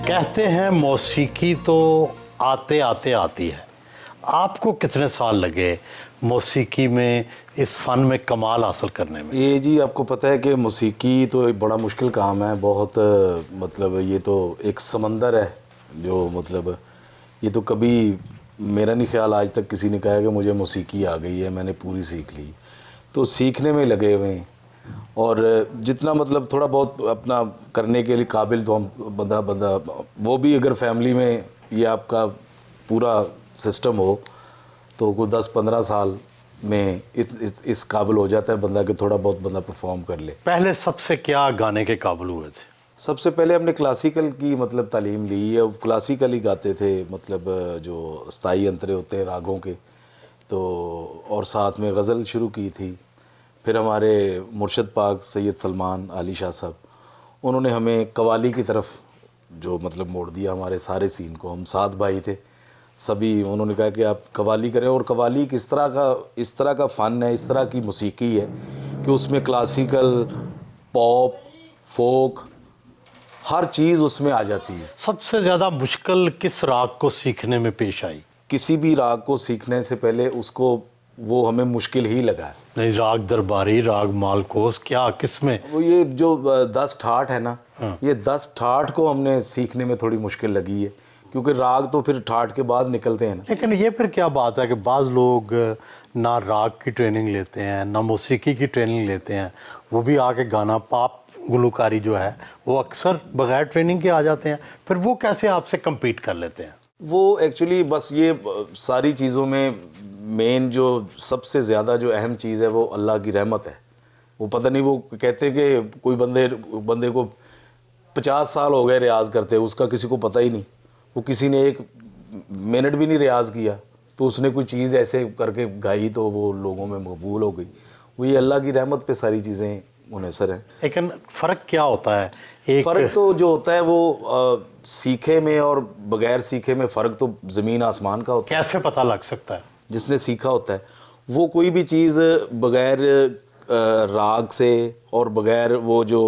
कहते हैं मौसीकी तो आते आते आती है। आपको कितने साल लगे मौसीकी में, इस फ़न में कमाल हासिल करने में? ये जी आपको पता है कि मौसीकी तो एक बड़ा मुश्किल काम है, बहुत मतलब ये तो एक समंदर है जो मतलब ये तो कभी मेरा नहीं ख्याल आज तक किसी ने कहा है कि मुझे मौसीकी आ गई है, मैंने पूरी सीख ली। तो सीखने में लगे हुए हैं और जितना मतलब थोड़ा बहुत अपना करने के लिए काबिल तो हम बंदा वो भी अगर फैमिली में ये आपका पूरा सिस्टम हो तो कोई 10-15 साल में इस काबिल हो जाता है बंदा कि थोड़ा बहुत बंदा परफॉर्म कर ले। पहले सबसे क्या गाने के काबिल हुए थे? सबसे पहले हमने क्लासिकल की मतलब तालीम ली है, क्लासिकल ही गाते थे, मतलब जो स्थाई अंतरे होते हैं रागों के, तो और साथ में गज़ल शुरू की थी। फिर हमारे मुर्शद पाक सैयद सलमान अली शाह साहब, उन्होंने हमें कवाली की तरफ जो मतलब मोड़ दिया हमारे सारे सीन को। हम 7 भाई थे सभी, उन्होंने कहा कि आप कवाली करें। और कवाली इस तरह का फ़न है, इस तरह की मौसीकी है कि उसमें क्लासिकल, पॉप, फोक हर चीज़ उसमें आ जाती है। सबसे ज़्यादा मुश्किल किस राग को सीखने में पेश आई? किसी भी राग को सीखने से पहले उसको वो हमें मुश्किल ही लगा है। नहीं, राग दरबारी, राग मालकोस, क्या किस में? वो ये जो 10 ठाठ है ना, ये 10 ठाठ को हमने सीखने में थोड़ी मुश्किल लगी है, क्योंकि राग तो फिर ठाठ के बाद निकलते हैं ना। लेकिन ये फिर क्या बात है कि बाज़ लोग ना राग की ट्रेनिंग लेते हैं ना मौसीकी की ट्रेनिंग लेते हैं, वो भी आके गाना पॉप गुलकारी जो है वो अक्सर बग़ैर ट्रेनिंग के आ जाते हैं, फिर वो कैसे आपसे कम्पीट कर लेते हैं? वो एक्चुअली बस ये सारी चीज़ों में मेन जो सबसे ज़्यादा जो अहम चीज़ है वो अल्लाह की रहमत है। वो पता नहीं, वो कहते हैं कि कोई बंदे को 50 साल हो गए रियाज़ करते, उसका किसी को पता ही नहीं। वो किसी ने 1 मिनट भी नहीं रियाज़ किया तो उसने कोई चीज़ ऐसे करके गाई तो वो लोगों में मकबूल हो गई। वो ये अल्लाह की रहमत पे सारी चीज़ें मुनहसर हैं। लेकिन फ़र्क क्या होता है? एक फ़र्क तो जो होता है वो सीखे में और बग़ैर सीखे में फ़र्क तो ज़मीन आसमान का होता है। कैसे पता लग सकता है? जिसने सीखा होता है वो कोई भी चीज़ बग़ैर राग से और बग़ैर वो जो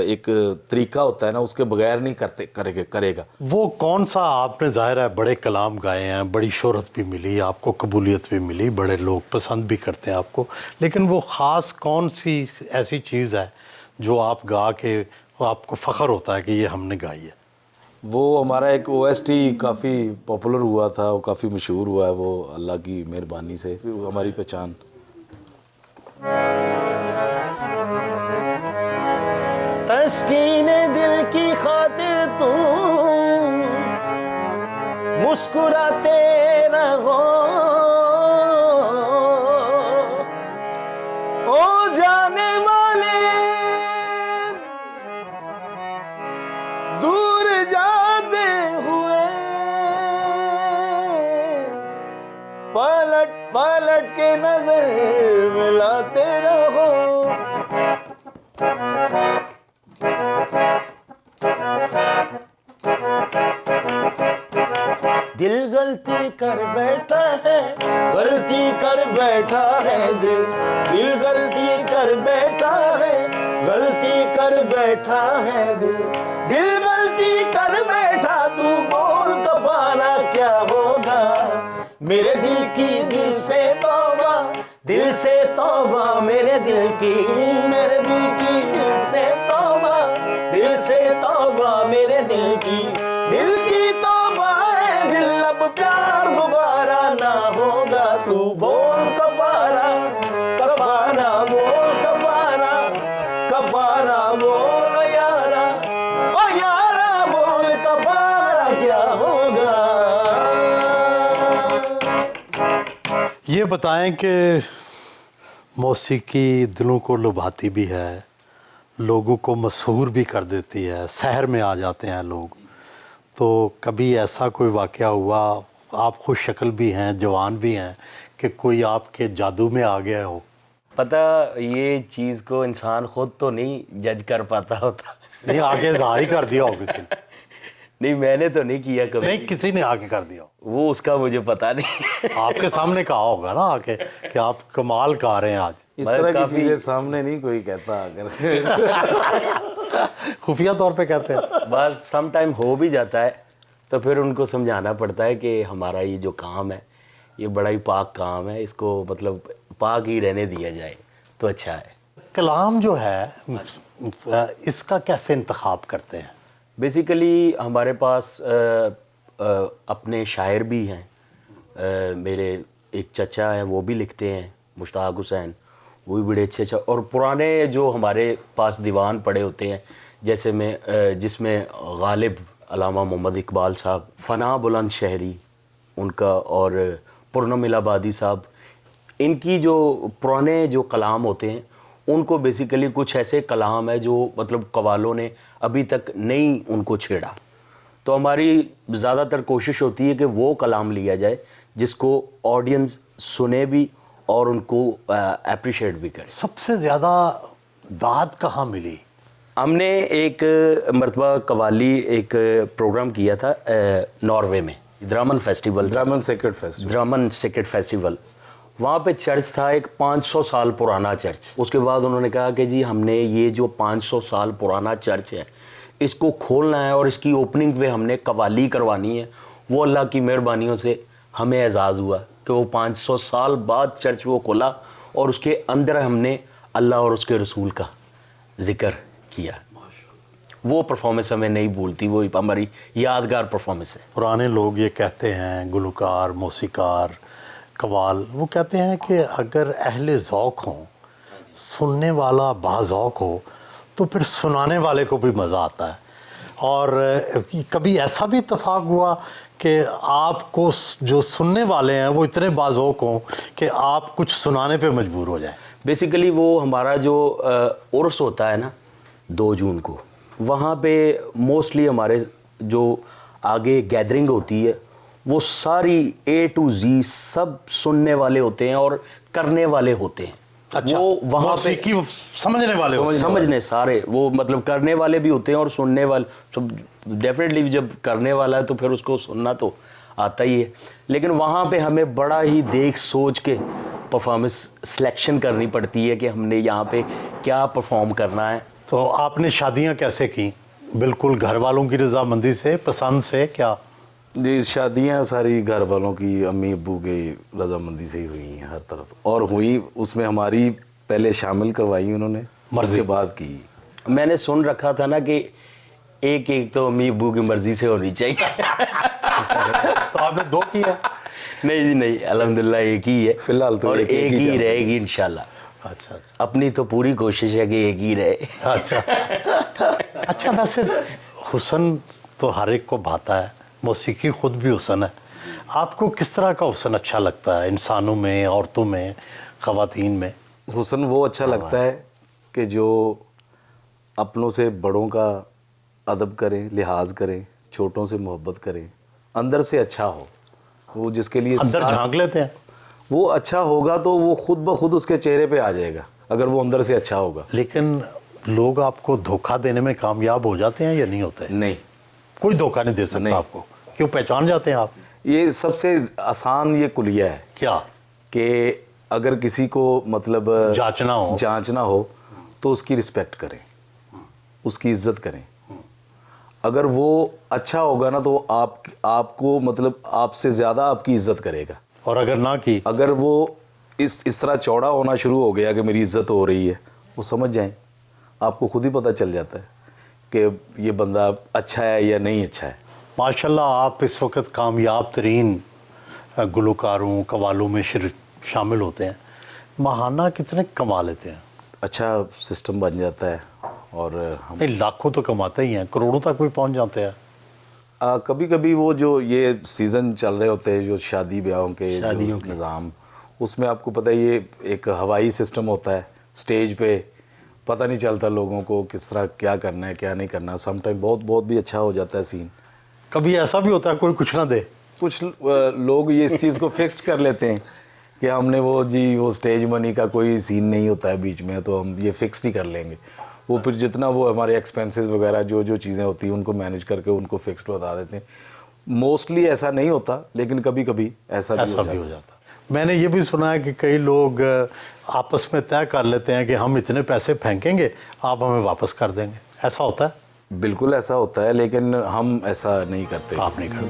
एक तरीका होता है ना उसके बग़ैर नहीं करेगा। वो कौन सा, आपने ज़ाहिर है बड़े कलाम गाए हैं, बड़ी शोहरत भी मिली आपको, कबूलियत भी मिली, बड़े लोग पसंद भी करते हैं आपको, लेकिन वो ख़ास कौन सी ऐसी चीज़ है जो आप गा के आपको फ़ख्र होता है कि ये हमने गाई है? वो हमारा एक OST काफ़ी पॉपुलर हुआ था, वो काफ़ी मशहूर हुआ है, वो अल्लाह की मेहरबानी से हमारी पहचान। तस्कीने दिल की खातिर तुम मुस्कुराते रहो, ओ जाने वाले दूर जाते हुए पलट पलट के नजर मिलाते रहो। दिल गलती कर बैठा है, गलती कर बैठा है दिल, दिल गलती कर बैठा है, गलती कर बैठा है दिल, दिल गलती कर बैठा, तू बोल कफारा क्या होगा, मेरे दिल की दिल से तौबा, दिल से तौबा, मेरे दिल की दिल से तौबा, दिल से तौबा, मेरे दिल की तौबा है, दिल अब प्यार दोबारा ना होगा, तू बोल कफारा, कफारा बोल कफारा, कफारा बोल यारा, ओ यारा बोल कफारा क्या होगा। ये बताएं कि मौसीकी दिलों को लुभाती भी है, लोगों को मशहूर भी कर देती है, शहर में आ जाते हैं लोग, तो कभी ऐसा कोई वाक़या हुआ, आप खुद शक्ल भी हैं, जवान भी हैं, कि कोई आपके जादू में आ गया हो? पता, ये चीज़ को इंसान खुद तो नहीं जज कर पाता होता। नहीं, आगे ज़ाहिर कर दिया हो किसी ने? नहीं, मैंने तो नहीं किया कभी। नहीं, किसी ने आके कर दिया? वो उसका मुझे पता नहीं। आपके सामने कहा होगा ना आके कि आप कमाल गा रहे हैं आज। इस तरह की चीज़ें सामने नहीं कोई कहता अगर खुफिया तौर पे कहते हैं? बस सम टाइम हो भी जाता है तो फिर उनको समझाना पड़ता है कि हमारा ये जो काम है ये बड़ा ही पाक काम है, इसको मतलब पाक ही रहने दिया जाए तो अच्छा है। कलाम जो है इसका कैसे इंतखाब करते हैं? बेसिकली हमारे पास अपने शायर भी हैं। मेरे एक चचा हैं, वो भी लिखते हैं, मुश्ताक हुसैन, वो भी बड़े अच्छे और पुराने जो हमारे पास दीवान पड़े होते हैं, जैसे में जिसमें गालिब अल्लामा मोहम्मद इकबाल साहब, फ़ना बुलंद शहरी उनका, और पूर्णम इलाहाबादी साहब, इनकी जो पुराने जो कलाम होते हैं उनको बेसिकली कुछ ऐसे कलाम है जो मतलब कवालों ने अभी तक नहीं उनको छेड़ा, तो हमारी ज़्यादातर कोशिश होती है कि वो कलाम लिया जाए जिसको ऑडियंस सुने भी और उनको अप्रिशिएट भी करे। सबसे ज़्यादा दाद कहाँ मिली? हमने एक मरतबा कवाली एक प्रोग्राम किया था नॉर्वे में, द्रामन फेस्टिवल, द्रामन सेक्रेट फेस्टिवल। वहाँ पे चर्च था, एक 500 साल पुराना चर्च। उसके बाद उन्होंने कहा कि जी हमने ये जो 500 साल पुराना चर्च है इसको खोलना है और इसकी ओपनिंग पे हमने कवाली करवानी है। वो अल्लाह की मेहरबानियों से हमें एजाज़ हुआ कि वो 500 साल बाद चर्च वो खोला और उसके अंदर हमने अल्लाह और उसके रसूल का ज़िक्र किया। वो परफॉर्मेंस हमें नहीं भूलती, वो हमारी यादगार परफॉर्मेंस है। पुराने लोग ये कहते हैं, गुलकार, मौसीकार, कवाल, वो कहते हैं कि अगर अहले ज़ौक़ हों, सुनने वाला बाज़ौक़ हो, तो फिर सुनाने वाले को भी मज़ा आता है। और कभी ऐसा भी इत्तेफाक हुआ कि आपको जो सुनने वाले हैं वो इतने बाज़ौक़ हों कि आप कुछ सुनाने पे मजबूर हो जाएं? बेसिकली वो हमारा जो उर्स होता है ना 2 जून को, वहाँ पे मोस्टली हमारे जो आगे गैदरिंग होती है वो सारी A to Z सब सुनने वाले होते हैं और करने वाले होते हैं। अच्छा, वो वहाँ पे समझने वाले होते हैं। समझने सारे वो मतलब करने वाले भी होते हैं और सुनने वाले, तो डेफिनेटली जब करने वाला है तो फिर उसको सुनना तो आता ही है। लेकिन वहाँ पे हमें बड़ा ही देख सोच के परफॉर्मेंस सिलेक्शन करनी पड़ती है कि हमने यहाँ पे क्या परफॉर्म करना है। तो आपने शादियाँ कैसे की? बिल्कुल घर वालों की रजामंदी से, पसंद से? क्या जी, शादियाँ सारी घर वालों की, अम्मी अब्बू की रजामंदी से ही हुई हैं हर तरफ, और हुई उसमें हमारी पहले शामिल करवाई उन्होंने, मर्जी के बाद की। मैंने सुन रखा था ना कि एक एक तो अम्मी अब्बू की मर्जी से होनी चाहिए। तो आपने 2 किया? नहीं जी नहीं, अल्हम्दुलिल्लाह एक ही है फिलहाल तो और एक ही रहेगी इंशाल्लाह। अच्छा अच्छा अपनी तो पूरी कोशिश है कि एक ही रहे। अच्छा अच्छा। वैसे हुस्न तो हर एक को भाता है, मौसीकी खुद भी हुस्न है। आपको किस तरह का हुस्न अच्छा लगता है? इंसानों में, औरतों में, ख़वातीन में? हुस्न वो अच्छा लगता है कि जो अपनों से बड़ों का अदब करें, लिहाज करें, छोटों से मोहब्बत करें, अंदर से अच्छा हो। वो जिसके लिए अंदर झांक लेते हैं, वो अच्छा होगा तो वो खुद ब खुद उसके चेहरे पे आ जाएगा, अगर वो अंदर से अच्छा होगा। लेकिन लोग आपको धोखा देने में कामयाब हो जाते हैं या नहीं होते? नहीं, कोई धोखा नहीं दे सकता आपको। क्यों पहचान जाते हैं आप? ये सबसे आसान ये कुलिया है क्या कि अगर किसी को मतलब जांचना हो तो उसकी रिस्पेक्ट करें, उसकी इज्जत करें। अगर वो अच्छा होगा ना तो आपको मतलब आपसे ज़्यादा आपकी इज्जत करेगा। और अगर ना की, अगर वो इस तरह चौड़ा होना शुरू हो गया कि मेरी इज्जत हो रही है, वो समझ जाएं, आपको खुद ही पता चल जाता है कि ये बंदा अच्छा है या नहीं अच्छा है। माशाल्लाह आप इस वक्त कामयाब तरीन गुलकारों, कवालों में शामिल होते हैं। माहाना कितने कमा लेते हैं? अच्छा सिस्टम बन जाता है और हम नहीं, लाखों तो कमाते ही हैं, करोड़ों तक भी पहुंच जाते हैं। कभी कभी वो जो ये सीज़न चल रहे होते हैं जो शादी ब्याहों के जो निज़ाम, उसमें आपको पता है ये एक हवाई सिस्टम होता है, स्टेज पे पता नहीं चलता लोगों को किस तरह क्या करना है क्या नहीं करना। सम टाइम बहुत भी अच्छा हो जाता है सीन। कभी ऐसा भी होता है कोई कुछ ना दे? कुछ लोग ये इस चीज़ को फिक्स्ड कर लेते हैं कि हमने वो स्टेज मनी का कोई सीन नहीं होता है बीच में, तो हम ये फिक्स्ड ही कर लेंगे। वो फिर जितना वो हमारे एक्सपेंसेस वगैरह जो चीज़ें होती हैं उनको मैनेज करके उनको फिक्स्ड बता देते हैं। मोस्टली ऐसा नहीं होता, लेकिन कभी कभी ऐसा भी हो जाता है। मैंने ये भी सुना है कि कई लोग आपस में तय कर लेते हैं कि हम इतने पैसे फेंकेंगे, आप हमें वापस कर देंगे। ऐसा होता है? बिल्कुल ऐसा होता है, लेकिन हम ऐसा नहीं करते। आप नहीं करते।